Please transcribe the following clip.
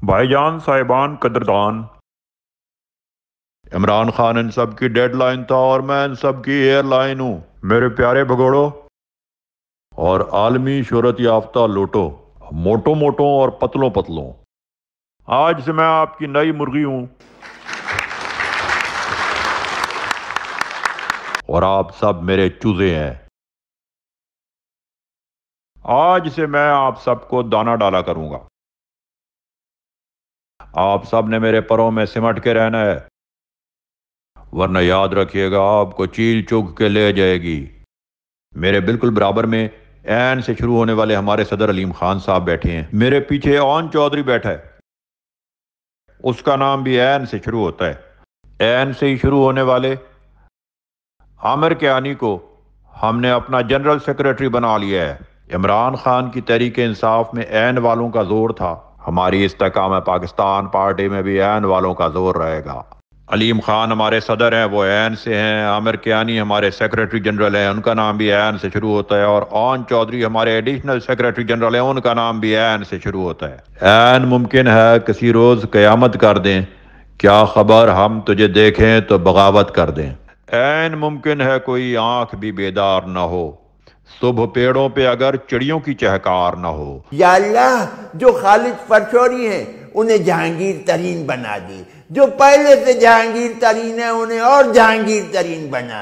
بھائی جان، صاحبان، قدردان، عمران خان ان سب کی ڈیڈ لائن تھا اور میں ان سب کی ایئر لائن ہوں۔ میرے پیارے بھگوڑوں اور عالمی شہرت یافتہ لوٹو، موٹوں موٹوں اور پتلوں پتلوں، آج سے میں آپ کی نئی مرغی ہوں اور آپ سب میرے چوزے ہیں۔ آج سے میں آپ سب کو دانہ ڈالا کروں گا۔ آپ سب نے میرے پروں میں سمٹ کے رہنا ہے، ورنہ یاد رکھیے گا آپ کو چیل چگ کے لے جائے گی۔ میرے بالکل برابر میں این سے شروع ہونے والے ہمارے صدر علیم خان صاحب بیٹھے ہیں۔ میرے پیچھے اون چودھری بیٹھا ہے، اس کا نام بھی این سے شروع ہوتا ہے۔ این سے ہی شروع ہونے والے عامر کیانی کو ہم نے اپنا جنرل سیکریٹری بنا لیا ہے۔ عمران خان کی تحریک انصاف میں این والوں کا زور تھا، ہماری استحکام پاکستان پارٹی میں بھی این والوں کا زور رہے گا۔ علیم خان ہمارے صدر ہیں، وہ این سے ہیں۔ عامر کیانی ہمارے سیکریٹری جنرل ہیں، ان کا نام بھی این سے شروع ہوتا ہے۔ اور اون چودھری ہمارے ایڈیشنل سیکریٹری جنرل ہیں، ان کا نام بھی این سے شروع ہوتا ہے۔ این ممکن ہے کسی روز قیامت کر دیں، کیا خبر ہم تجھے دیکھیں تو بغاوت کر دیں۔ این ممکن ہے کوئی آنکھ بھی بیدار نہ ہو، صبح پیڑوں پہ اگر چڑیوں کی چہکار نہ ہو۔ یا اللہ، جو خالد فرشوری ہیں انہیں جہانگیر ترین بنا دی، جو پہلے سے جہانگیر ترین ہیں انہیں اور جہانگیر ترین بنا۔